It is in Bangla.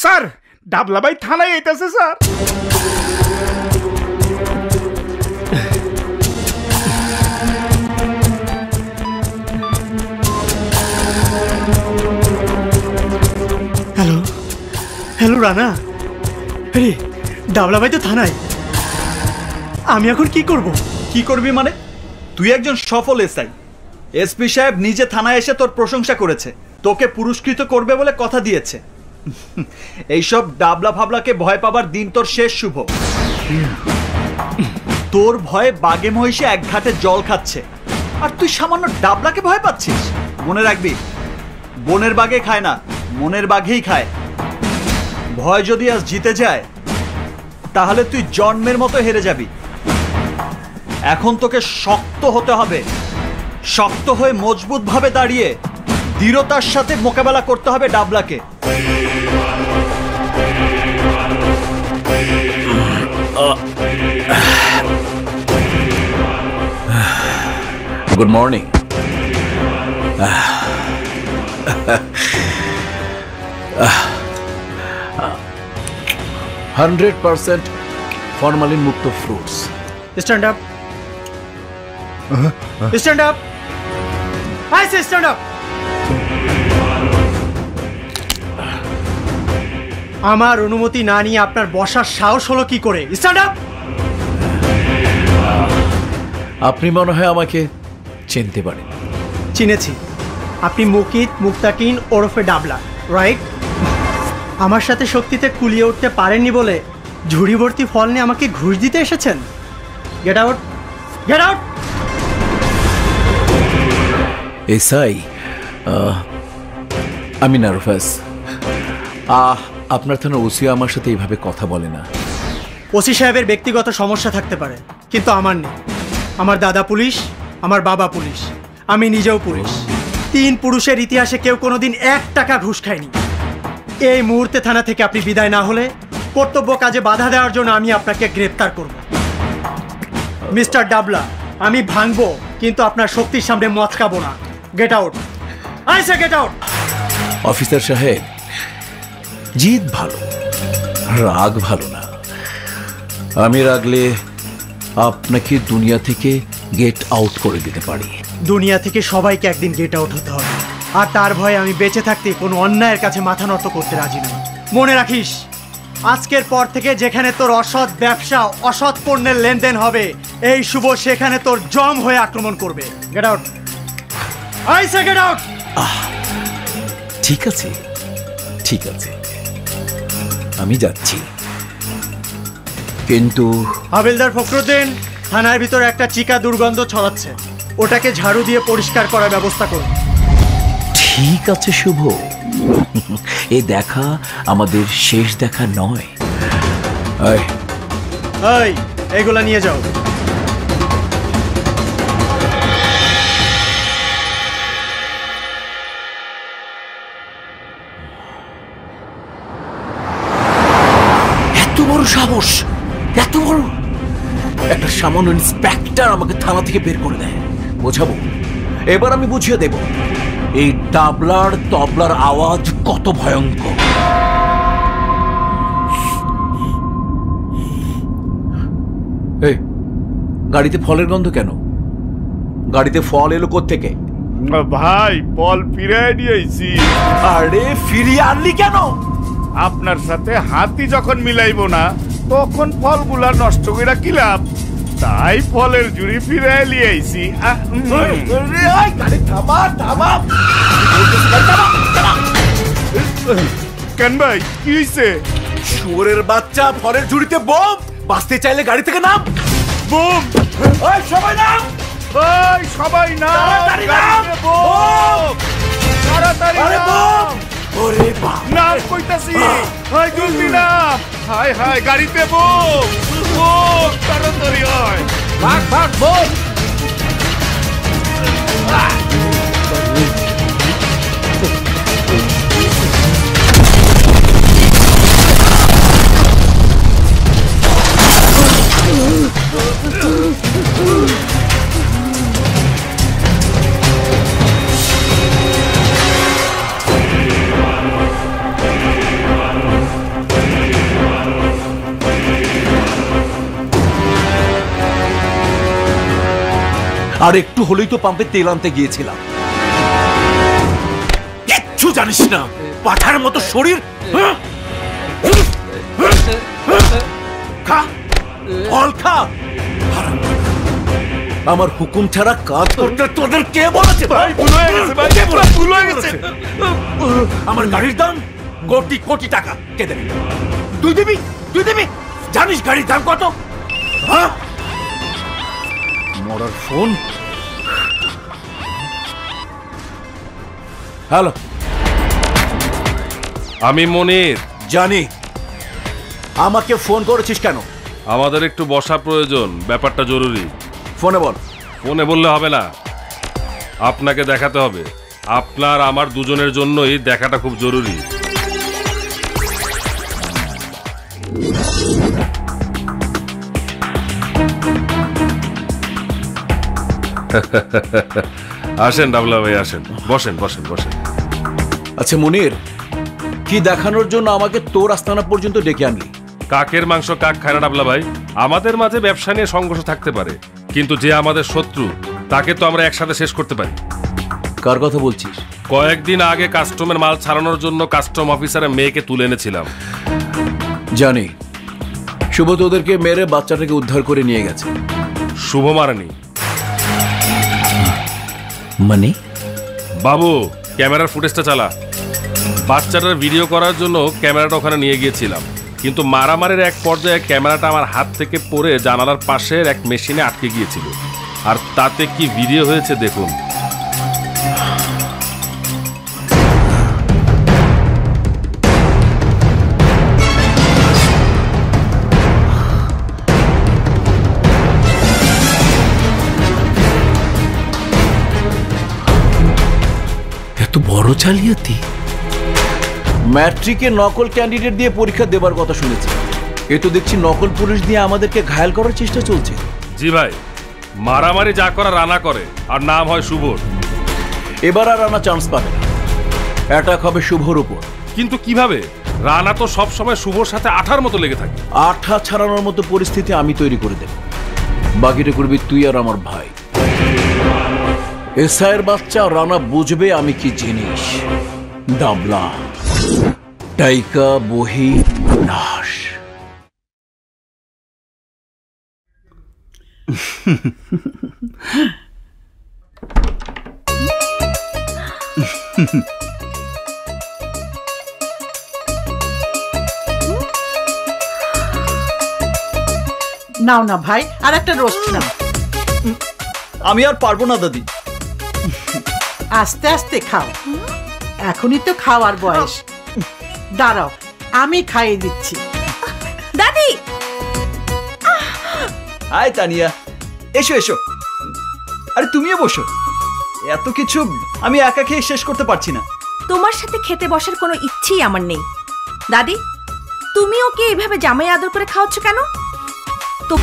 স্যার ডাবলা ভাই থানায় আইতাছে স্যার। হ্যালো হ্যালো রানা, আরে ডাবলা ভাই তো থানায়, আমি এখন কি করব? কি করবি মানে? তুই একজন সফল এসআই। এসপি সাহেব নিজে থানায় এসে তোর প্রশংসা করেছে, তোকে পুরস্কৃত করবে বলে কথা দিয়েছে। এইসব ডাবলা ফাবলাকে ভয় পাবার দিন তোর শেষ শুভ। তোর ভয়ে বাঘে মহিষে এক ঘাটে জল খাচ্ছে, আর তুই সামান্য ডাবলাকে ভয় পাচ্ছিস? মনে রাখবি, বনের বাঘে খায় না, মনের বাঘেই খায়। ভয় যদি আজ জিতে যায় তাহলে তুই জন্মের মতো হেরে যাবি। এখন তোকে শক্ত হতে হবে, শক্ত হয়ে মজবুত ভাবে দাঁড়িয়ে দৃঢ়তার সাথে মোকাবেলা করতে হবে ডাবলাকে। Good morning. 100% ফরমালিন মুক্ত fruits. Stand up, stand up, I say stand up. আমার অনুমতি না নিয়ে আপনার বসার সাহস হলো কি করে? Stand up. আপনি মনে হয় আমাকে চিনতে পারেন। চিনেছি, আপনি মুকিত মুক্তাকিন ওরফে ডাবলা, রাইট? আমার সাথে শক্তিতে কুলিয়ে উঠতে পারেননি বলে ঝুড়ি ভর্তি ফল নিয়ে আমাকে ঘুষ দিতে এসেছেন। Get out, get out. SI, আমি নার্ভাস। আপনার থানার ওসি আমার সাথে এইভাবে কথা বলে না। ওসি সাহেবের ব্যক্তিগত সমস্যা থাকতে পারে, কিন্তু আমার নেই। আমার দাদা পুলিশ, আমার বাবা পুলিশ, আমি নিজেও পুলিশ। 3 পুরুষের ইতিহাসে কেউ কোনোদিন 1 টাকা ঘুষ খায়নি। এই মুহূর্তে থানা থেকে আপনি বিদায় না হলে কর্তব্য কাজে বাধা দেওয়ার জন্য আমি আপনাকে গ্রেফতার করব। মিস্টার ডাবলা, আমি ভাঙবো কিন্তু আপনার শক্তির সামনে মচকাবো না। Get out, I say get out. Officer সাহেব, জিদ ভালো, রাগ ভালো না। আমি রাগলে আপনাকে দুনিয়া থেকে গেট আউট করে দিতে পারি। দুনিয়া থেকে সবাইকে একদিন গেট আউট হতে হবে, আর তার ভয়ে আমি বেঁচে থাকতে কোনো অন্যায়ের কাছে মাথা নত করতে রাজি নই। মনে রাখিস, আজকের পর থেকে যেখানে তোর অসৎ ব্যবসা, অসৎ পণ্যের লেনদেন হবে, এই শুভ সেখানে তোর জম হয়ে আক্রমণ করবে। Get out, I say get out. ঠিক আছে, ঠিক আছে, আমি যাচ্ছি। কিন্তু হাবিলদার ফখরুদ্দিন, থানার ভিতরে একটা চিকা দুর্গন্ধ ছড়াচ্ছে, ওটাকে ঝাড়ু দিয়ে পরিষ্কার করার ব্যবস্থা করুন। ঠিক আছে শুভ, এ দেখা আমাদের শেষ দেখা নয়। এই, এগুলা নিয়ে যাও। এত বড় সাহস, এত বড়! একটা সামান্য ইন্সপেক্টর আমাকে থানা থেকে বের করে দেয়। বোঝাবো, এবার আমি বুঝিয়ে দেব এই ডাবলার তবলার আওয়াজ কত ভয়ঙ্কর। এই গাড়িতে ফলের গন্ধ কেন? গাড়িতে ফল এলো কোত্থেকে? ভাই ফল ফিরে নিয়ে আইছি। আরে ফিরিয়ে আনলি কেন? আপনার সাথে হাতি যখন মিলাইব না তখন ফলগুলা নষ্ট করে কি লাভ, তাই ফলের জুড়ি ফিরে নিয়ে আইছি। গাড়ি থামা, থামা! কেন ভাই, কি হইছে? শুয়োরের বাচ্চা, ফলের ঝুড়িতে বোম! বাঁচতে চাইলে গাড়ি থেকে নাম। বুম! ওই সবাই নাম! ওই সবাই নাম! তাড়াতাড়ি নাম! বুম! তাড়াতাড়ি নাম! ওরে বাপ! নাম কইতাছি, হাই জলদি নাম! হাই হাই, গাড়িতে বুম! বুম! তাড়াতাড়ি হয়! ভাগ ভাগ বোম! আর একটু হলেই তো পাম্পে তেল আনতে গিয়েছিলাম। কিচ্ছু জানিস না, পাঠার মতো শরীর। হ্যাঁ? খা, ফল খা। আমার হুকুম ছাড়া কাজ করতে তোদের কে বলেছে? ভাই ভুল হয়ে গেছে, ভাই ভুল হয়ে গেছে। আমার গাড়ির দাম কোটি কোটি টাকা। কে দেবে? তুই দিবি? তুই দিবি? জানিস গাড়ির দাম কত? হ্যাঁ, মরার ফোন। হ্যালো, আমি মনির। জানি। আমাকে ফোন করেছিস কেন? আমাদের একটু বসা প্রয়োজন, ব্যাপারটা জরুরি। ফোনে বল। ফোনে বললে হবে না, আপনাকে দেখাতে হবে। আপনার আমার দুজনের জন্যই দেখাটা খুব জরুরি। আসেন ডাবলা ভাই, আসেন, বসেন বসেন বসেন। আচ্ছা মনির, কি দেখানোর জন্য আমাকে তোর আস্তানা পর্যন্ত ডেকে আনলি? কাকের মাংস কাক খায় না ডাবলা ভাই। আমাদের মাঝে ব্যবসা নিয়ে সংঘর্ষ থাকতে পারে, কিন্তু যে আমাদের শত্রু তাকে তো আমরা একসাথে শেষ করতে পারি। কার কথা বলছিস? কয়েকদিন আগে কাস্টমের মাল ছাড়ানোর জন্য কাস্টম অফিসারের মেয়েকে তুলে এনেছিলাম। জানি, শুভ তোদেরকে মেরে বাচ্চাটাকে উদ্ধার করে নিয়ে গেছে। শুভ মারানি মানে? বাবু, ক্যামেরার ফুটেজটা চালা। বাচ্চাটার ভিডিও করার জন্য ক্যামেরাটা ওখানে নিয়ে গিয়েছিলাম, কিন্তু মারামারির এক পর্যায়ে ক্যামেরাটা আমার হাত থেকে পড়ে জানালার পাশের এক মেশিনে আটকে গিয়েছিল। আর তাতে কি ভিডিও হয়েছে দেখুন। এত বড় জালিয়াতি! ম্যাট্রিকে নকল ক্যান্ডিডেট দিয়ে পরীক্ষা দেবার কথা শুনেছি। এ তো দেখছি নকল পুলিশ দিয়ে আমাদেরকে ঘায়েল করার চেষ্টা চলছে। জি ভাই, মারামারি যা করা রানা করে, আর নাম হয় শুভর। এবার আর রানা চান্স পাবে না, অ্যাটাক হবে শুভর উপর। কিন্তু কিভাবে? রানা তো সবসময় শুভর সাথে আঠার মতো লেগে থাকে। আঠা ছাড়ানোর মতো পরিস্থিতি আমি তৈরি করে দেব, বাকিটা করবি তুই আর আমার ভাই। এসআইয়ের বাচ্চা রানা বুঝবে আমি কি জিনিস। ডাবলা, টাইকা, বহি, নাশ। নাও না ভাই, আর একটা রোস্ট নাও। আমি আর পারবো না দাদি। আস্তে আস্তে খাও, এখনই তো খাওয়ার বয়স। দাঁড়াও, আমি খাইয়ে দিচ্ছি। দাদি, আয় তানিয়া, এসো এসো। আরে তুমিও বসো। এত কিছু আমি একা খেয়ে শেষ করতে পারছি না। তোমার সাথে খেতে বসার কোনো ইচ্ছেই আমার নেই। দাদি, তুমি ওকে এইভাবে জামাই আদর করে খাওয়াচ্ছ কেন? তো